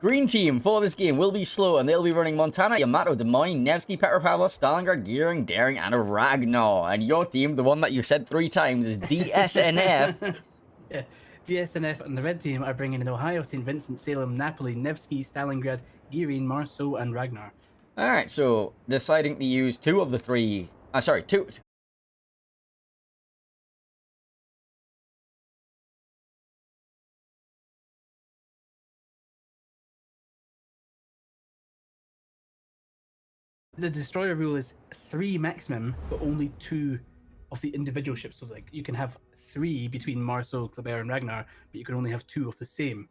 Green team for this game will be slow, and they'll be running Montana, Yamato, Des Moines, Nevsky, Petropavlos, Stalingrad, Gearing, Daring, and Ragnar. And your team, the one that you said 3 times, is DSNF. Yeah, DSNF and the red team are bringing in Ohio, St. Vincent, Salem, Napoli, Nevsky, Stalingrad, Gearing, Marceau, and Ragnar. All right, so deciding to use 2 of the 3. Sorry, 2. The destroyer rule is 3 maximum, but only 2 of the individual ships. So like you can have 3 between Marceau, Kleber, and Ragnar, but you can only have 2 of the same.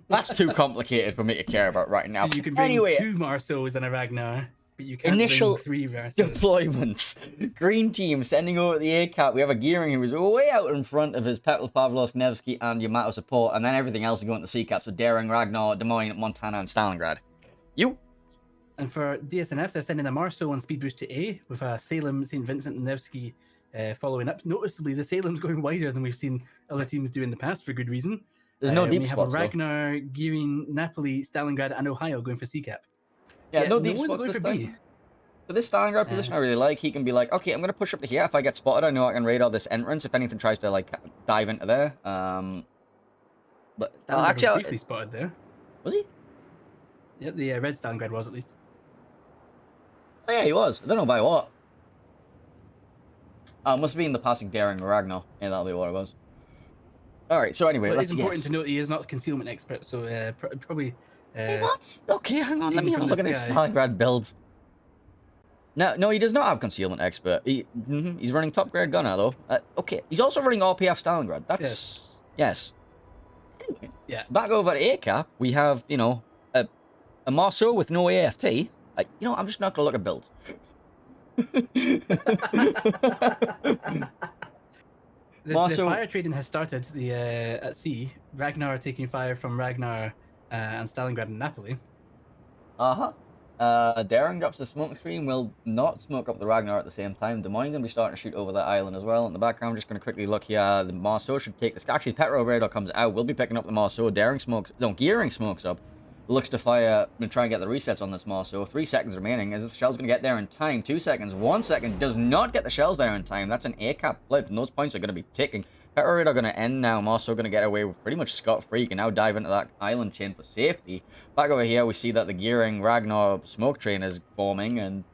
That's too complicated for me to care about right now. So you can bring 2 Marceaus and a Ragnar, but you can't initial bring 3 Marceaus. deployments. Green team sending over the ACAP. We have a Gearing who is way out in front of his Petropavlos, Nevsky, and Yamato support, and then everything else is going to C-Cap. So Daring, Ragnar, Des Moines, Montana, and Stalingrad. You? And for DSNF, they're sending a Marceau on speed boost to A with a Salem, St. Vincent, and Nevsky following up. Noticeably, the Salem's going wider than we've seen other teams do in the past for good reason. There's no deep spots. We have Ragnar, Gearing, Napoli, Stalingrad, and Ohio going for C-Cap. Yeah, no deep spots this time. For this Stalingrad position, I really like. He can be like, okay, I'm going to push up to here. If I get spotted, I know I can radar this entrance. If anything tries to like dive into there. But actually, was briefly spotted there. Was he? Yeah, the red Stalingrad was at least. Oh yeah, he was. I don't know by what. Must have been the passing Daring Ragnar. Yeah, that'll be what it was. Alright, so anyway, it's important to note he is not a concealment expert, so probably... Hey, what? Okay, hang on, let me have a look at this Stalingrad build. No, he does not have concealment expert. He's running top grade gunner, though. Okay, he's also running RPF Stalingrad. That's... Yes. Anyway, yeah. Back over to ACAP, we have, you know, a Marceau with no AFT. I'm just not going to look at builds. The fire trading has started at sea. Ragnar taking fire from Ragnar and Stalingrad and Napoli. Daring drops the smoke screen. Will not smoke up the Ragnar at the same time. Des Moines going to be starting to shoot over that island as well. In the background, I'm just going to quickly look here. The Marceau should take this. Actually, Petro Radar comes out. We'll be picking up the Marceau. Gearing smokes up. Looks to fire and try and get the resets on this Marceau. 3 seconds remaining. As if the shell's going to get there in time. 2 seconds. 1 second. Does not get the shells there in time. That's an ACAP flip, and those points are going to be ticking. Petro Radar going to end now. Marceau going to get away with pretty much scot-free. Can now dive into that island chain for safety. Back over here, we see that the Gearing Ragnar smoke train is forming, and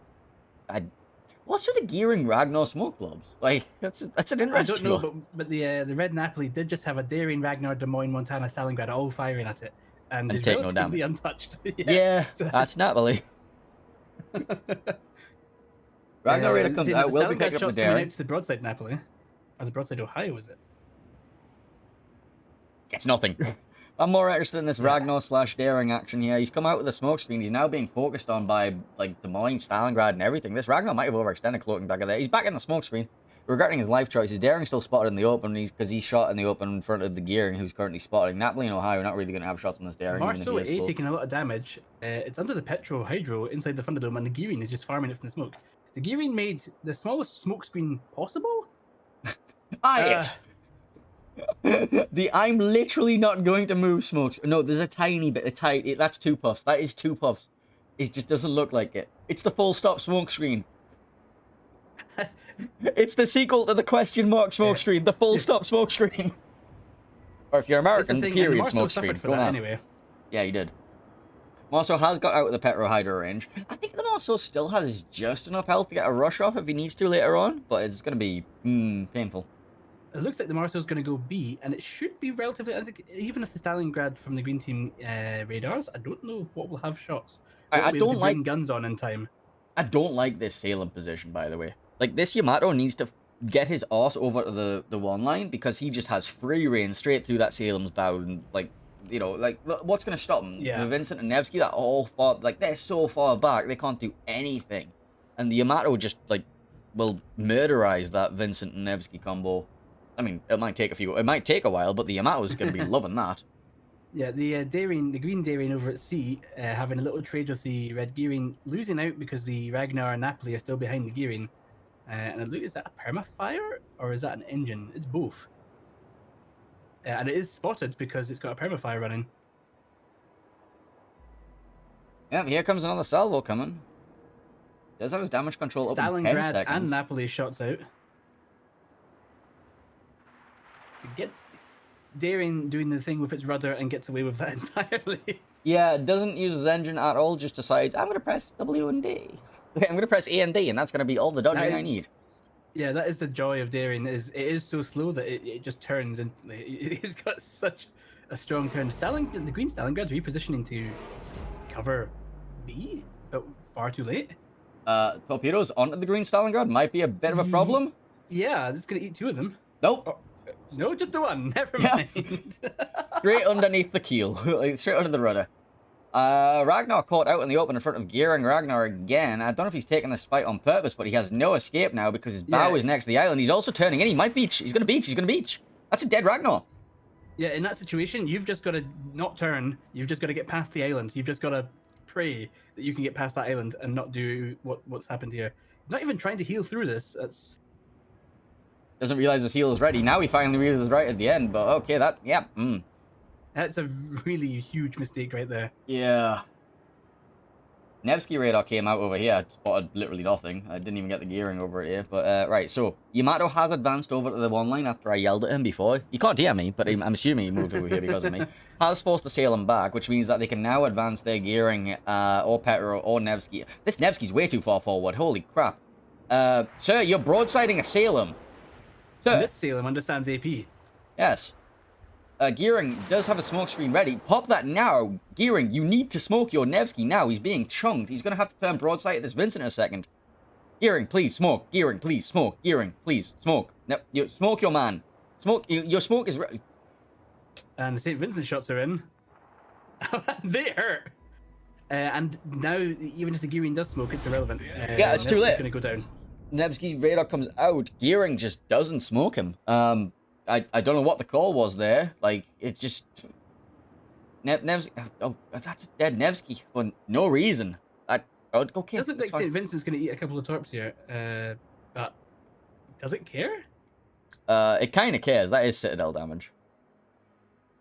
what's with the Gearing Ragnar smoke blobs? Like, that's an interesting. I don't know, but the red Napoli did just have a Daring, Ragnar, Des Moines, Montana, Stalingrad all firing at it, and is take relatively no damage. Untouched. Yeah, so that's Napoli. Ragnar Radar comes out. We'll be picking up the Daring. Out to the broadside Napoli, or the broadside Ohio, is it? Gets nothing. I'm more interested in this Ragnar / Daring action here. He's come out with a smoke screen. He's now being focused on by like Des Moines, Stalingrad, and everything. This Ragnar might have overextended cloaking back of there. He's back in the smoke screen. Regretting his life choices. Daring still spotted in the open because he's shot in the open in front of the Gearing, who's currently spotting. Napoli and Ohio are not really going to have shots on this Daring. Marceau A taking a lot of damage. It's under the Petro Hydro inside the Thunderdome, and the Gearing is just farming it from the smoke. The Gearing made the smallest smoke screen possible. Yes. I'm literally not going to move smoke. No, there's a tiny bit. That's 2 puffs. That is 2 puffs. It just doesn't look like it. It's the full stop smoke screen. It's the sequel to the question mark smoke screen. The full stop smoke screen. Or if you're American, period smoke screen. For that anyway. Yeah, he did. Marceau has got out of the Petro Hydro range. I think the Marceau still has just enough health to get a rush off if he needs to later on, but it's going to be painful. It looks like the Marceau is going to go B, and it should be relatively... Even if the Stalingrad from the green team radars, I don't know what will have shots. I don't like guns on in time. I don't like this Salem position, by the way. Like, this Yamato needs to get his arse over to the one line because he just has free reign straight through that Salem's bow. And, like, you know, like, what's going to stop him? Yeah. Vincent and Nevsky, that all far... Like, they're so far back, they can't do anything. And the Yamato just, like, will murderize that Vincent and Nevsky combo. I mean, it might take a while, but the Yamato's going to be loving that. Yeah, the green Daring over at sea, having a little trade with the red Gearing, losing out because the Ragnar and Napoli are still behind the Gearing. And is that a permafire or is that an engine? It's both. And it is spotted because it's got a permafire running. Yeah, here comes another salvo coming. Does have his damage control up in 10 Stalingrad seconds. and Napoli shots out. Get Daring doing the thing with its rudder and gets away with that entirely. Yeah, it doesn't use his engine at all, just decides, I'm going to press W and D. Okay, I'm going to press A and D, and that's going to be all the dodging I need. Yeah, that is the joy of Daring. It is so slow that it just turns instantly. It's got such a strong turn. The green Stalingrad's repositioning to cover B, but far too late. Torpedoes onto the green Stalingrad might be a bit of a problem. Yeah, it's going to eat two of them. Nope. Oh, no, just the one. Never mind. Straight underneath the keel. Straight under the rudder. Ragnar caught out in the open in front of Gearing Ragnar again. I don't know if he's taking this fight on purpose, but he has no escape now because his bow is next to the island. He's also turning in. He might beach. He's going to beach. He's going to beach. That's a dead Ragnar. Yeah, in that situation, you've just got to not turn. You've just got to get past the island. You've just got to pray that you can get past that island and not do what's happened here. Not even trying to heal through this. That's... Doesn't realize his heal is ready. Now he finally realizes right at the end, but okay, that, yeah. That's a really huge mistake right there. Yeah. Nevsky radar came out over here. I spotted literally nothing. I didn't even get the gearing over it here. But, right, so Yamato has advanced over to the one line after I yelled at him before. He can't hear me, but I'm assuming he moved over here because of me. Has forced to sail him back, which means that they can now advance their gearing, or Petro, or Nevsky. This Nevsky's way too far forward. Holy crap. Sir, you're broadsiding a Salem. Sir. And this Salem understands AP. Yes. Gearing does have a smoke screen ready. Pop that now. Gearing, you need to smoke your Nevsky now. He's being chunked. He's going to have to turn broadside at this Vincent in a second. Gearing, please smoke. Gearing, please smoke. Gearing, please smoke. No, smoke your man. Smoke. Your smoke is ready. And the St. Vincent shots are in. They hurt. And now, even if the Gearing does smoke, it's irrelevant. Yeah, it's too late. It's going to go down. Nevsky's radar comes out. Gearing just doesn't smoke him. I don't know what the call was there. Like, it's just... Nevsky... Oh, that's a dead Nevsky for no reason. Okay. It does look like St. Vincent's going to eat a couple of torps here. But does it care? It kind of cares. That is Citadel damage.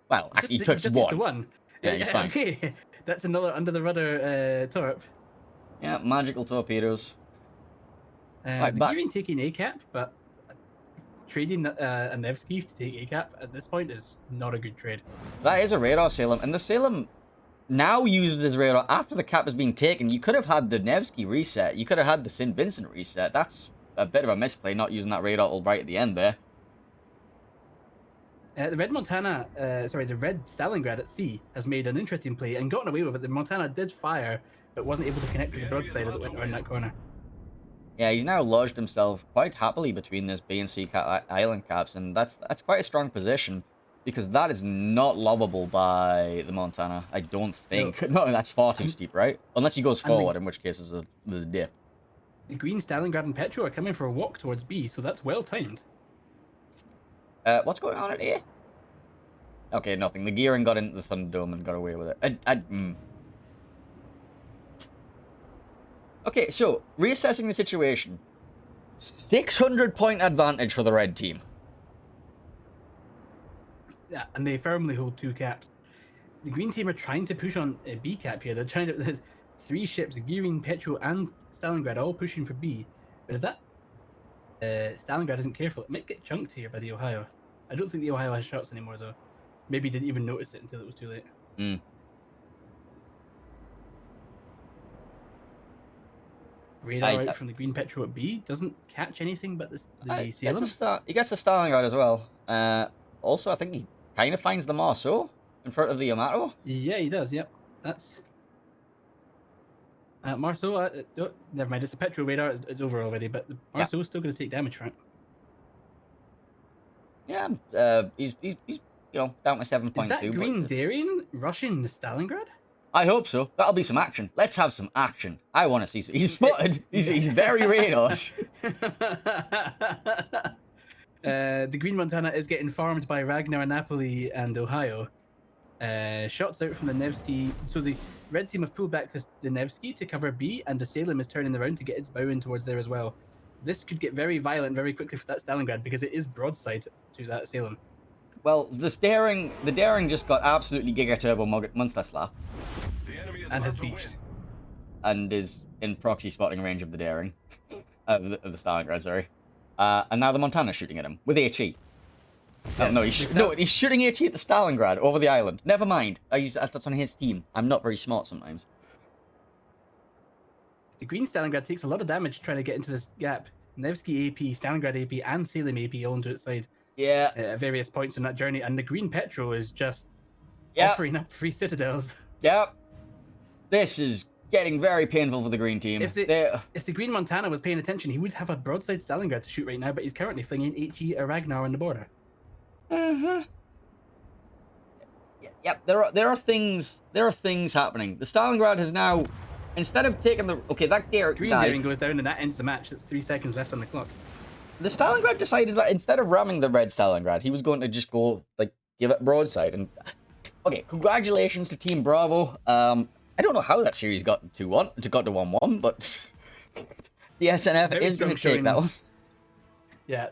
Well, actually, he touched one. The one. Yeah, he's fine. Okay, that's another under the rudder torp. Yeah, magical torpedoes. The Gearing taking ACAP, but trading a Nevsky to take ACAP at this point is not a good trade. That is a radar Salem, and the Salem now uses his radar after the cap has been taken. You could have had the Nevsky reset. You could have had the St. Vincent reset. That's a bit of a misplay, not using that radar all right at the end there. The red the red Stalingrad at sea has made an interesting play and gotten away with it. The Montana did fire, but wasn't able to connect with the broadside as it went around that corner. Yeah, he's now lodged himself quite happily between this B and C island caps, and that's quite a strong position, because that is not lovable by the Montana, I don't think. No, that's far too steep, right? Unless he goes forward, in which case there's a dip. The green Stalingrad and Petro are coming for a walk towards B, so that's well timed. What's going on at A? Okay, nothing. The Gearing got into the Thunderdome and got away with it. Okay, so, reassessing the situation. 600-point advantage for the red team. Yeah, and they firmly hold 2 caps. The green team are trying to push on a B cap here. They're trying to... 3 ships, Gearing, Petro, and Stalingrad, all pushing for B. But if that Stalingrad isn't careful, it might get chunked here by the Ohio. I don't think the Ohio has shots anymore, though. Maybe didn't even notice it until it was too late. Radar out from the green Petro at B doesn't catch anything but the Salem. He gets the Stalingrad as well. Also, I think he kind of finds the Marceau in front of the Yamato. Yeah, he does. Yep, that's Marceau. Oh, never mind. It's a Petro radar. It's over already, but the Marceau is still going to take damage from it. Yeah, he's down to 7.2. Is that green Daring rushing the Stalingrad? I hope so. That'll be some action. Let's have some action. I want to see some. He's spotted. He's very radars. The green Montana is getting farmed by Ragnar, Napoli, and Ohio. Shots out from the Nevsky. So the red team have pulled back the Nevsky to cover B, and the Salem is turning around to get its bow in towards there as well. This could get very violent very quickly for that Stalingrad because it is broadside to that Salem. Well, the Daring just got absolutely Giga Turbo Monster Slap. And has beached. and is in proxy spotting range of the Daring. Of the Stalingrad, sorry. And now the Montana's shooting at him with HE. Yes, No, he's shooting HE at the Stalingrad over the island. Never mind. That's on his team. I'm not very smart sometimes. The green Stalingrad takes a lot of damage trying to get into this gap. Nevsky AP, Stalingrad AP, and Salem AP all onto its side. Yeah. At various points in that journey, and the green Petro is just Yep. offering up free citadels. Yep. This is getting very painful for the green team. If the green Montana was paying attention, he would have a broadside Stalingrad to shoot right now, but he's currently flinging HE a Ragnar on the border. Yep. There are things happening. The Stalingrad has now, instead of taking the that green Daring goes down and that ends the match. That's 3 seconds left on the clock. The Stalingrad decided that instead of ramming the red Stalingrad, he was going to just go give it broadside. And okay, congratulations to Team Bravo. I don't know how that series got to 1-1, but the SNF is going to take that one. Yeah,